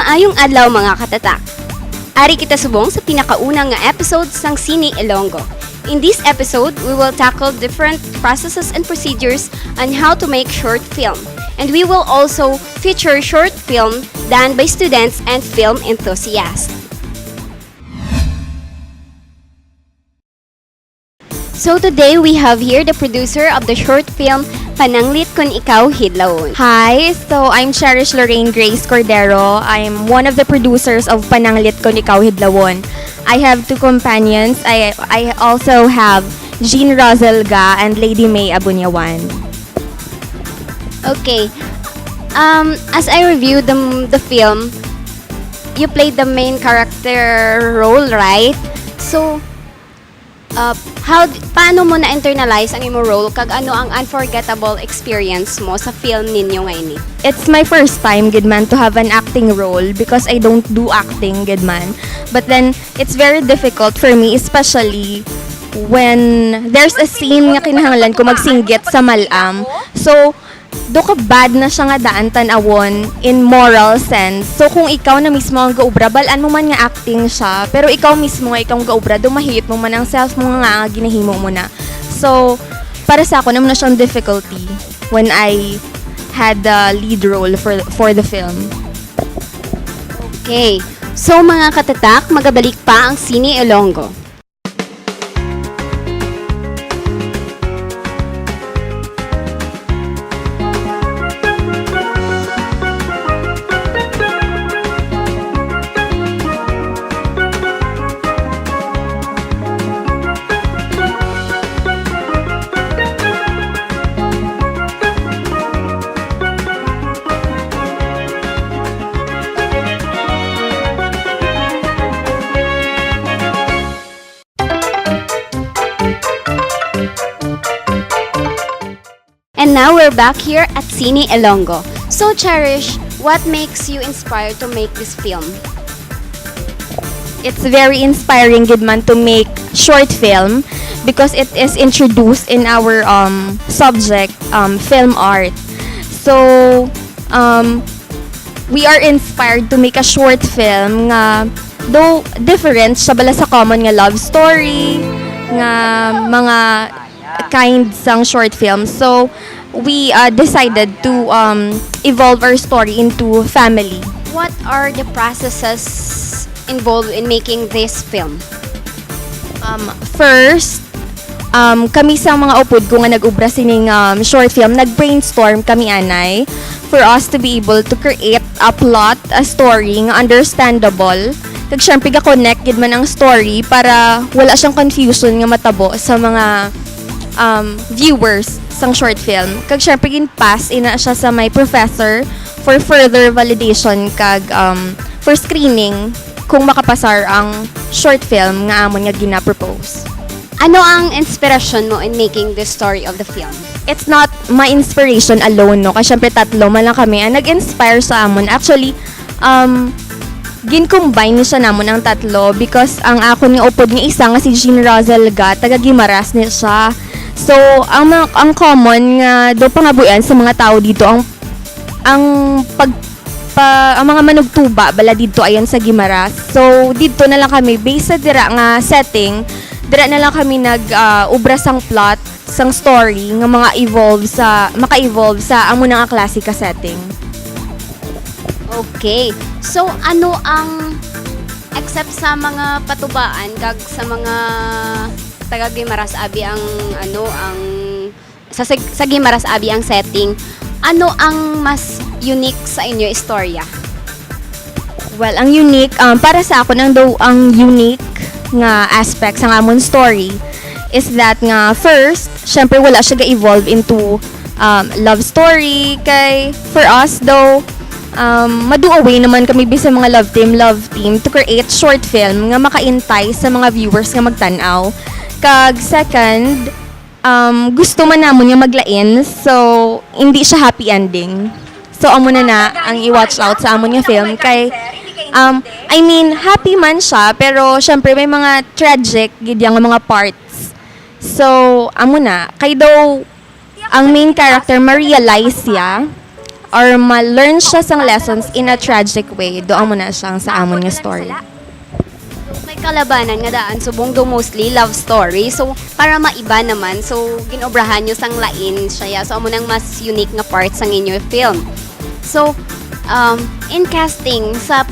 Maayong adlaw mga katatak. Ari kita subong sa pinakaunang nga episode sang Sine Ilonggo. In this episode, we will tackle different processes and procedures on how to make short film. And we will also feature short film done by students and film enthusiasts. So today we have here the producer of the short film Pananglit Kun Ikaw Hidlawon. Hi, so I'm Cherish Lorraine Grace Cordero. I'm one of the producers of Pananglit Kun Ikaw Hidlawon. I have two companions. I also have Jean Roselga and Lady May Abunyawan. Okay. As I reviewed the film, you played the main character role, right? So, paano mo na-internalize ang imo role kag ano ang unforgettable experience mo sa film ninyo ngayon? It's my first time, good man, to have an acting role because I don't do acting, good man. But then, it's very difficult for me, especially when there's a scene nga kinahanglan ko magsinggit sa malam. So, do ka bad na siya nga daan tanawon in moral sense. So kung ikaw na mismo ang gaubra, balaan mo man nga acting siya, pero ikaw mismo nga ikaw ang gaubra, dumahit mo man ang self mo nga ginahimo mo na. So para sa ako naman na siyang difficulty when I had the lead role for the film. Okay. So mga katatak, magabalik pa ang Sine Ilonggo. And now we're back here at Sine Ilonggo. So Cherish, what makes you inspired to make this film? It's very inspiring, good man, to make short film because it is introduced in our subject, film art. So, we are inspired to make a short film nga, though different, siya bala sa common nga love story, nga mga kind sang short film. So, we decided to evolve our story into family. What are the processes involved in making this film? First, kami sa mga upod ko nga nag-ubra sining short film, nag-brainstorm kami anay for us to be able to create a plot, a story nga understandable. Kag syempre ka-connect gid man ang story para wala siyang confusion nga matabo sa mga viewers sang short film. Kag syempre gin-pass ina siya sa my professor for further validation kag for screening kung makapasar ang short film nga amon nga gina-propose. Ano ang inspirasyon mo in making the story of the film? It's not my inspiration alone, no? Kasi syempre tatlo man lang kami ang nag-inspire sa amon. Actually, gin-combine siya namon ang tatlo because ang akon nga upod nga isa nga si Jean Roselga, taga Guimaras ni siya. So, ang common nga do pangabuyan sa mga tao dito ang mga manugtuba bala dito ayon sa Guimaras. So, dito na lang kami based sa dira nga setting, dira na lang kami ubra sang plot, sang story nga maka-evolve sa amo nga klasika setting. Okay. So, ano ang except sa mga patubaan kag sa mga taga Guimaras Abi ang sa Guimaras Abi ang setting, ano ang mas unique sa inyo istorya? Well, ang unique para sa ako ang unique nga aspect sa amon story is that nga first, syempre wala siya ga-evolve into love story kay for us though madu-away naman kami bisa mga love team to create short film nga makaintay sa mga viewers nga magtanaw. Kag second, gusto man namon nga maglain, so hindi siya happy ending. So amo na ang i-watch out sa amon nga film kay I mean happy man siya pero syempre may mga tragic gid yang mga parts. So amo na kay daw ang main character ma-realize siya or ma-learn siya sang lessons in a tragic way. Doon mo na siyang sa amon nga story. May kalabanan nga daan subong do mostly love story. So para maiba naman, so ginobrahan nyo sang lain siya. So amo nang mas unique nga parts sang inyo film. So in casting sa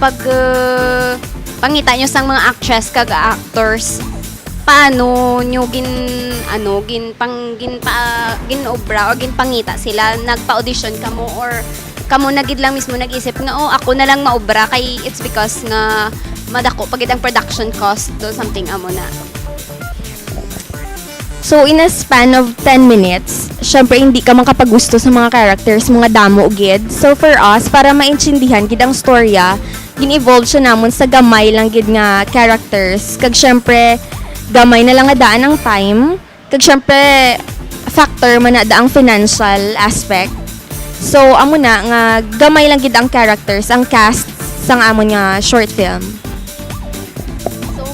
pangita nyo sang mga actress kag actors, paano nyo ginobra o ginpangita sila? Nagpa-audition kamo or kamo nagid lang mismo nag-isip nga ako na lang maobra kay it's because nga madako pagid ang production cost do something amo na. So, in a span of 10 minutes, syempre hindi ka makapagusto sa mga characters, mga damo ugid. So, for us, para maintindihan gid ang storya, gin-evolve siya namon sa gamay lang gid nga characters. Kag syempre, gamay na lang nga daan ang time. Kag syempre, factor man na daang financial aspect. So, amo na nga gamay lang gid ang characters, ang cast sang amon nga short film.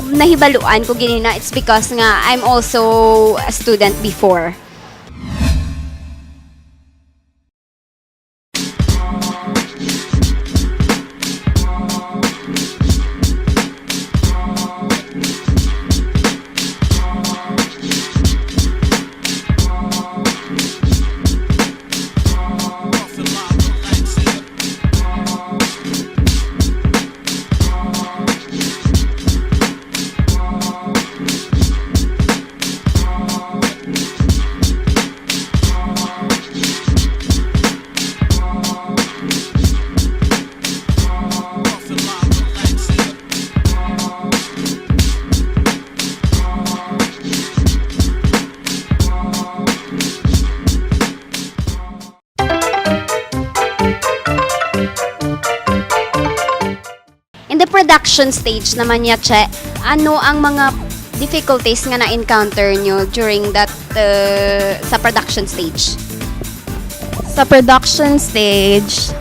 Nahibaluan ko gini na it's because nga I'm also a student before. In the production stage naman niya, Che, ano ang mga difficulties nga na-encounter nyo during that sa production stage? Sa production stage,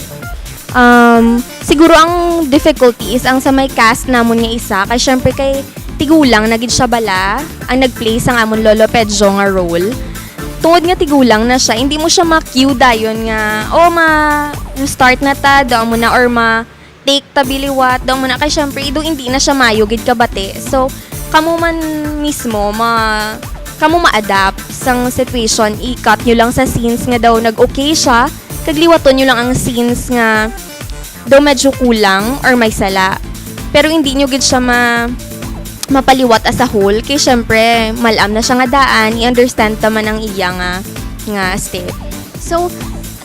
siguro ang difficulty is ang sa may cast namon nga isa. Kaya syempre kay tigulang, nagid siya bala, ang nag-play sang amon Lolo Pedro nga role. Tungod nga tigulang na siya, hindi mo siya ma-cue dayon nga, start na ta, daw mo na, or take tabiliwat, daw mo na. Kaya syempre, hindi na siya mayugid kabate. So, kamo man mismo, kamo ma-adapt sang situation, i-cut nyo lang sa scenes nga daw nag-okay siya, kagliwaton nyo lang ang scenes nga daw medyo kulang or may sala. Pero hindi nyo gid siya mapaliwat as a whole, kay syempre, malam na siya nga daan, i-understand taman ang iya nga step. So,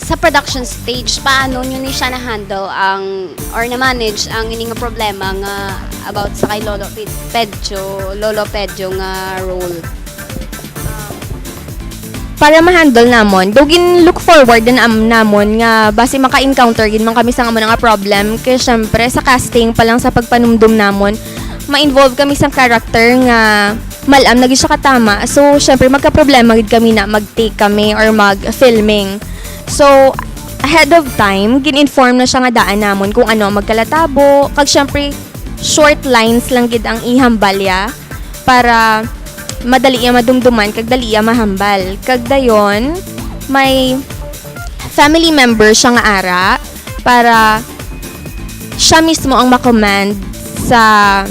sa production stage, paano nyo ni siya na-handle or na-manage ang ining nga problema nga about sa kay Lolo Pedro nga role? Para ma-handle namon, dugin look forward na namon nga base maka-encounter gid man kami sa nga mga problem, kay syempre sa casting pa lang sa pagpanumdum namon, ma-involve kami sa character nga malam na gid siya katama. So syempre magka-problema gid kami na mag-take kami or mag-filming. So, ahead of time, gin-inform na siya nga daan namon kung ano magkalatabo. Kag syempre, short lines lang gid ang ihambalya para madali iya madumduman, kag dali iya mahambal. Kag dayon, may family member siya nga ara para siya mismo ang makommand sa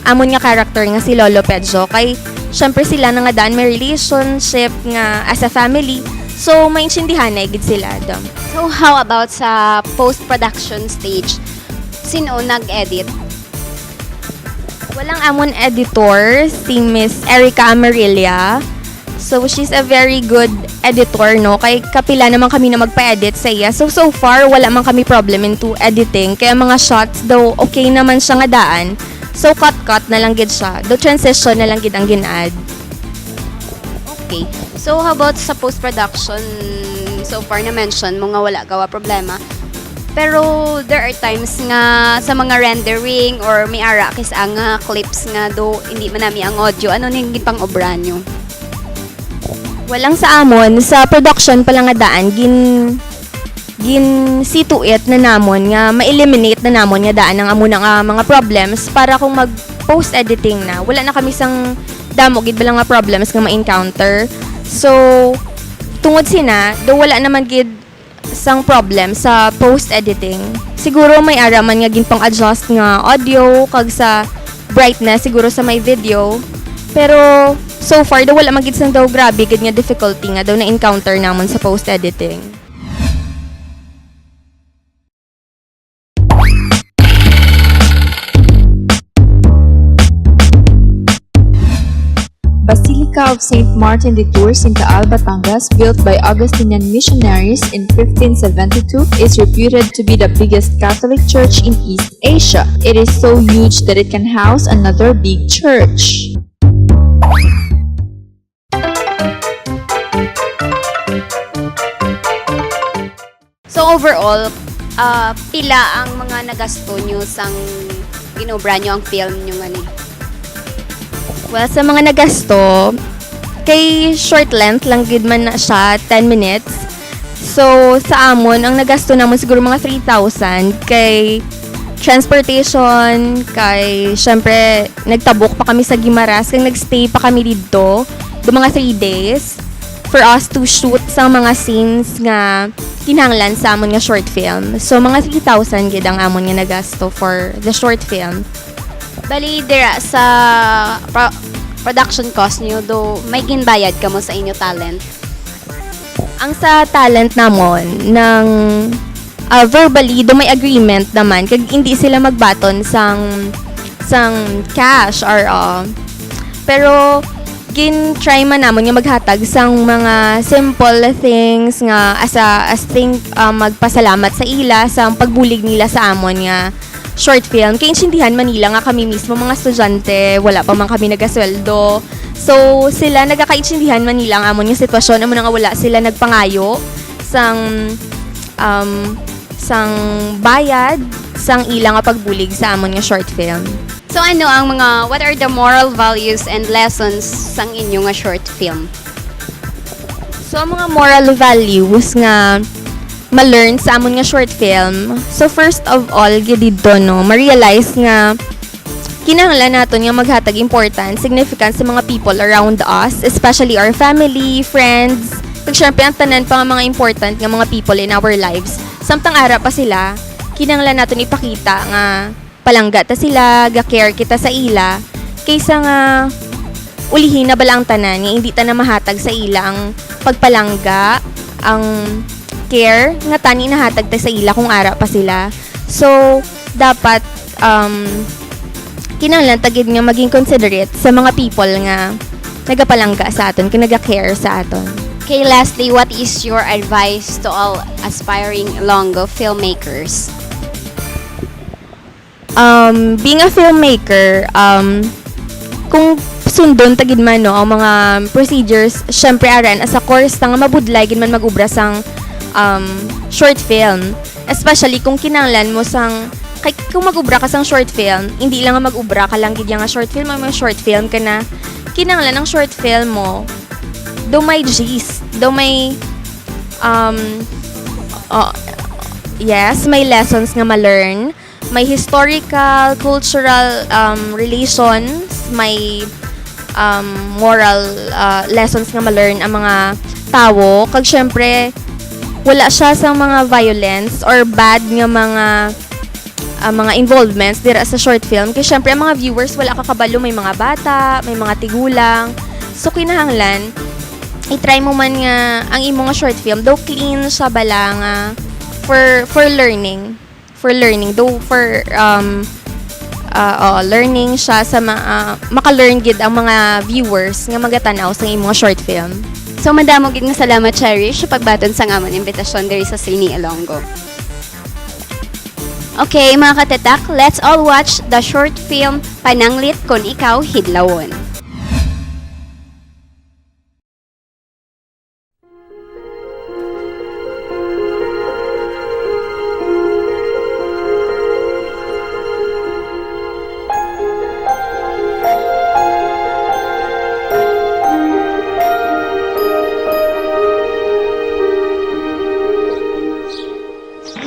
amon nga character nga si Lolo Pedro. Kay syempre sila na nga daan may relationship nga as a family. So, maintindihan na gid sila dam. So, how about sa post-production stage? Sino nag-edit? Walang amon editor, si Miss Erica Amarilla. So, she's a very good editor, no? Kay kapila naman kami na magpa-edit sa iya. So far, wala man kami problem into editing. Kaya mga shots daw, okay naman siya nga daan. So, cut na lang gid siya. Do transition na lang gid ang gin-add. Okay. So, how about sa post-production? So far na-mention mo nga wala gawa problema. Pero there are times nga sa mga rendering or may ara kis ang clips nga do hindi man nami ang audio. Ano ning gipang-obra nyo? Walang sa amon. Sa production pa lang nga daan, gin situate na namon nga ma-eliminate na namon nga daan ang amo nga mga problems para kung mag post-editing na, wala na kami sang damo gid lang nga problems nga ma-encounter. So, tungod sina, do wala naman gid sang problem sa post-editing. Siguro may ara man nga ginpang adjust nga audio kag sa brightness siguro sa may video. Pero so far daw wala magid sang daw grabe gid nga difficulty nga daw na encounter namon sa post-editing. Basilica of Saint Martin de Tours in Taal, Batangas, built by Augustinian missionaries in 1572, is reputed to be the biggest Catholic church in East Asia. It is so huge that it can house another big church. So overall, pila ang mga nagasto nyo sang ginobra nyo ang film nyo nga ni? Well, sa mga nagasto, kay short length lang gid man na siya, 10 minutes. So, sa amon, ang nagasto namon siguro mga 3,000 kay transportation, kay syempre nagtabok pa kami sa Guimaras, kay nagstay pa kami dito do mga 3 days for us to shoot sa mga scenes nga kinahanglan sa amon nga short film. So, mga 3,000 gid ang amon nga nagasto for the short film. Bali, dira sa production cost nyo, do may ginbayad ka mo sa inyo talent? Ang sa talent namon, ng verbally, do may agreement naman, kag hindi sila magbaton sang cash or pero gin-try man namon nga maghatag sang mga simple things nga as thing magpasalamat sa ila sa pagbulig nila sa amon nga short film. Kaya intindihan Manila nga kami mismo mga estudyante, wala pa man kami nagasweldo. So, sila nagkakaintindihan Manila ang amon yung sitwasyon, amo nga wala sila nagpangayo sang bayad sang ilang nga pagbulig sa amon nga short film. So ano ang what are the moral values and lessons sang inyo nga short film? So, ang mga moral values nga ma-learn sa amon nga short film. So, first of all, gid dito, no, ma-realize nga kinahanglan naton nga maghatag important, significance sa mga people around us, especially our family, friends, kag syempre ang tanan pa nga mga important nga mga people in our lives. Samtang ara pa sila, kinahanglan naton ipakita nga palangga ta sila, ga-care kita sa ila, kaysa nga ulihin na bala ang tanan nga hindi ta na mahatag sa ila ang pagpalangga, ang care nga tani nahatag ta sa ila kung ara pa sila. So, dapat kinahanglan tagid nga maging considerate sa mga people nga nagapalangga sa aton, kung naga-care sa aton. Okay, lastly, what is your advice to all aspiring Ilonggo filmmakers? Being a filmmaker, kung sundon tagid man no ang mga procedures, syempre aran as a course nga mabudlay gid man magubra sang short film, especially kung kinahanglan mo sang kung magubra ka sang short film, hindi lang nga magubra ka lang gid nga short film, may short film ka na kinahanglan ng short film mo do may gist, do may yes, may lessons nga ma-learn, may historical, cultural relations, may moral lessons nga ma-learn ang mga tao, kag syempre wala siya sa mga violence or bad nga mga involvements dira sa short film. Kasi syempre ang mga viewers wala kakabalo, may mga bata, may mga tigulang. So kinahanglan i-try mo man nga ang imo nga short film do clean siya bala nga for learning. For learning do for learning siya sa maka-learn gid ang mga viewers nga magatanaw sa imo nga short film. So madamo gid nga salamat Cherish sa pagbaton sa amon imbitasyon diri sa Cine Ilonggo. Okay, mga katatak, let's all watch the short film Pananglit Kon Ikaw Hidlawon.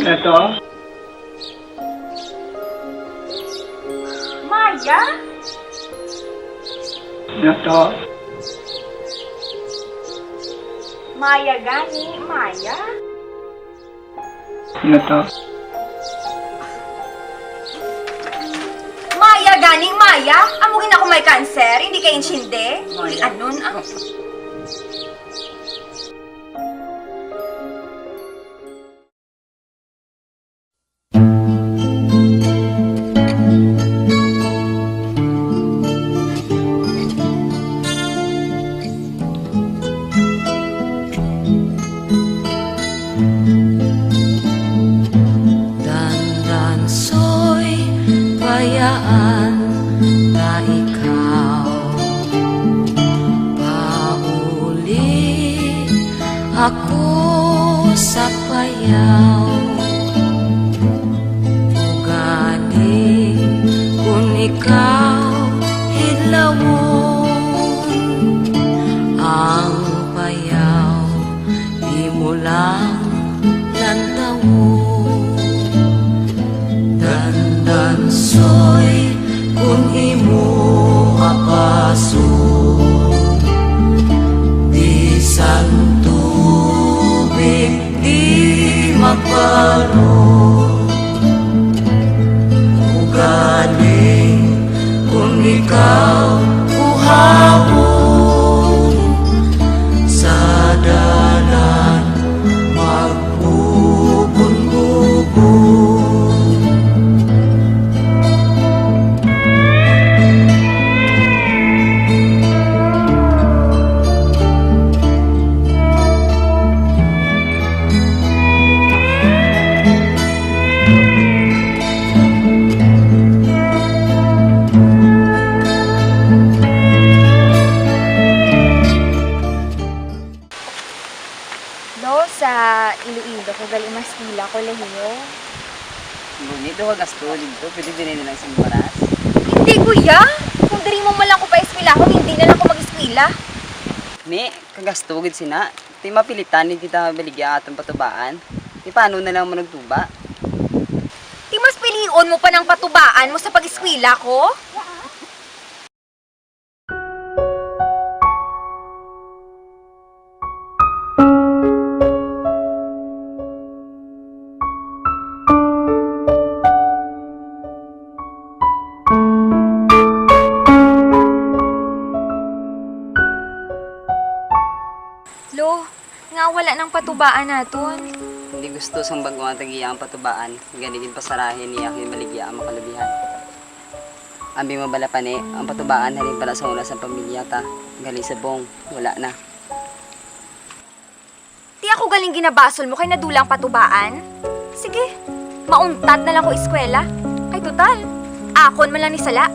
Ito? Maya? Ito? Maya gani, Maya? Sino to? Maya, ganing Maya? Amugin ako may cancer, hindi kayo insinde? Uli anon, ah. Dandan so'y bayaan na ikaw pauli ako sa payaw ugaling kung ikaw hilawon ang payaw di mo lang lantawon dandan so'y kung imo apaso bisan tubig di magparo ugaling kung ikaw uhawon sa dalan magbubon-bubon. Lo, sa Iloilo ko gali mas pila ko lehiyo. Ngunit ako gasto dito, pwede din nilang isang baras. Hindi kuya! Kung diri mo malang ko pa eskwela ko, hindi na lang ko mag-eskwela. Ni, kagasto gid sina. Ti mapilitan ni kita baligya atong patubaan. Ti paano na lang mo nagtuba? Di mas pilion mo pa ng patubaan mo sa pag-eskwela ko? Lo, nga wala ng patubaan naton. Hindi gusto sang bagong tagiya ang patubaan. Ganigin pasarahin niya aking baligya ang makalabihan. Ambi mabala pa ni, ang patubaan halin para sa una sa pamilya ta. Gali sa bong, wala na. Di ako galing ginabasol mo kay nadulang patubaan. Sige, mauntat na lang ko eskwela. Kay total, akon man lang ni sala.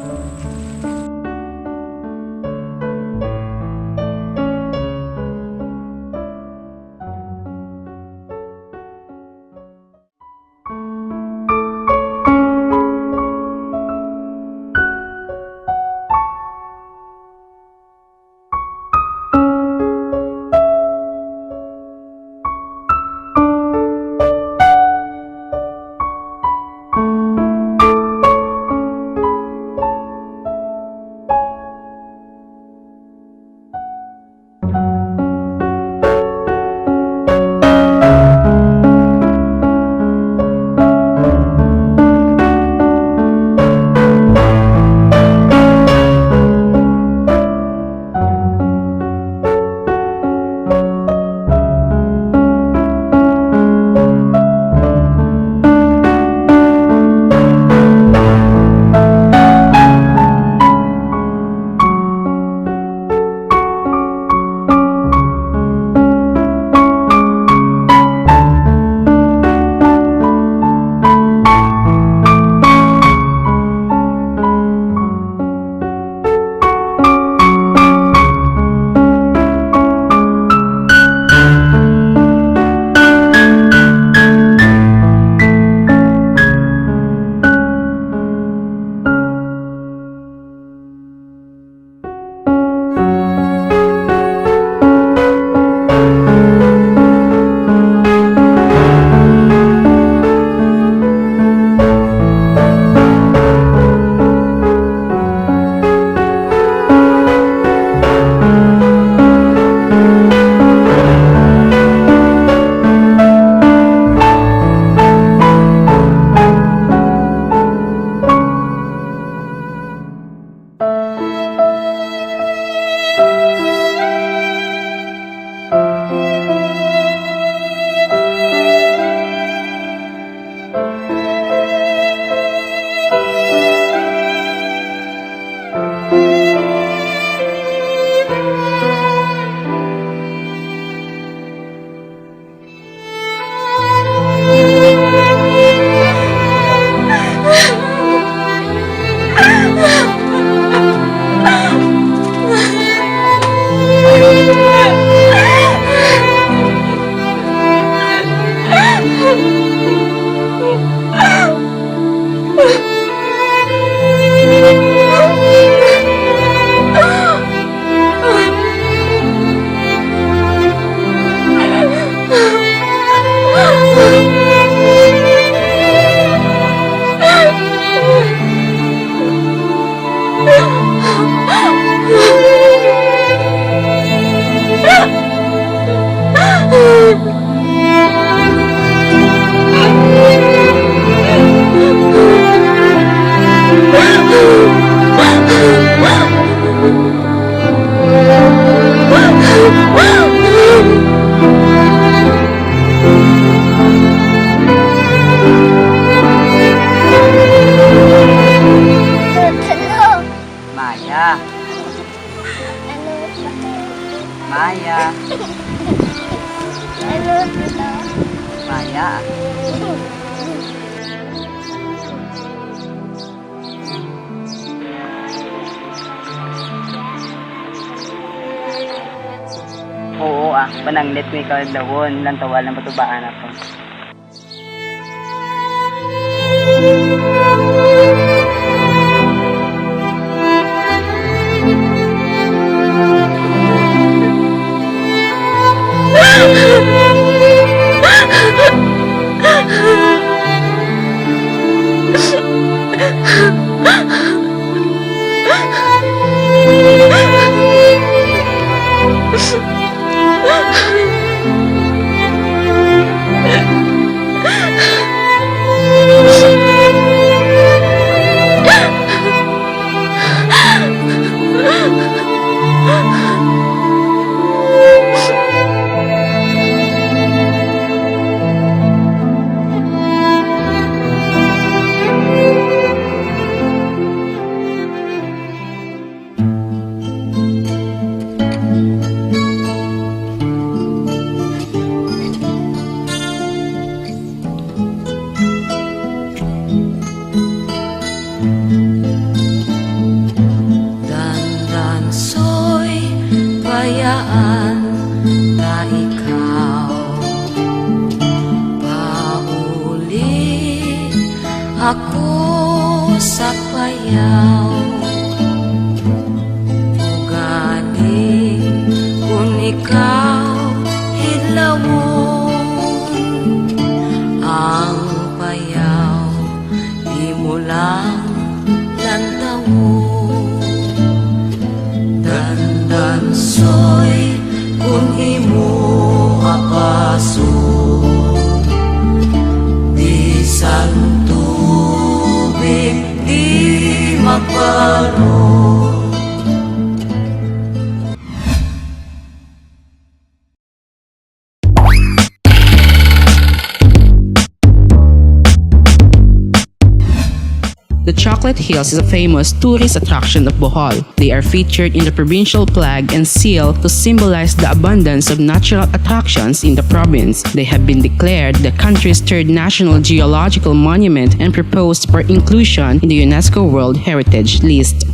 Maya. Oo pananglit ko ikaw dawon, lantawal ng patubaan ako. Hayaan na ikaw paulit ako sa payaw. Ugaling kung ikaw hilawon ang payaw, di mo lang lantawon. Dandansoy kung imo apaso, bisan tubig di magparo. The Chocolate Hills is a famous tourist attraction of Bohol. They are featured in the provincial flag and seal to symbolize the abundance of natural attractions in the province. They have been declared the country's third national geological monument and proposed for inclusion in the UNESCO World Heritage List.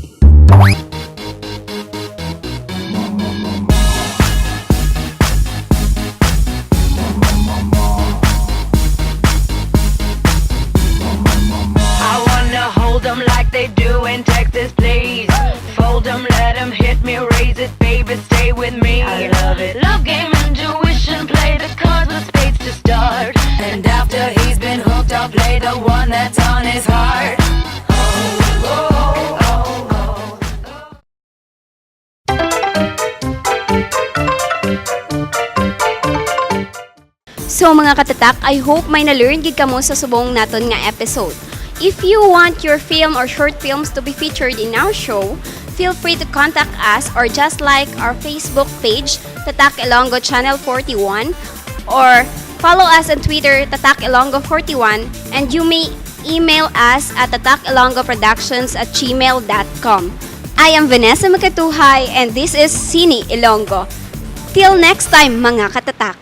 Like they do in Texas, please. Fold them, let them hit me, raise it, baby, stay with me. I love it. Love game, intuition, play the cards with spades to start. And after he's been hooked, I'll play the one that's on his heart. So mga katatak, I hope may na-learn gid kamo sa subong naton nga episode. If you want your film or short films to be featured in our show, feel free to contact us or just like our Facebook page, Tatak Ilonggo Channel 41, or follow us on Twitter, Tatak Ilonggo 41, and you may email us at tatakilongoproductions@gmail.com. I am Vanessa Makatuhay and this is Sini Ilonggo. Till next time mga katatak!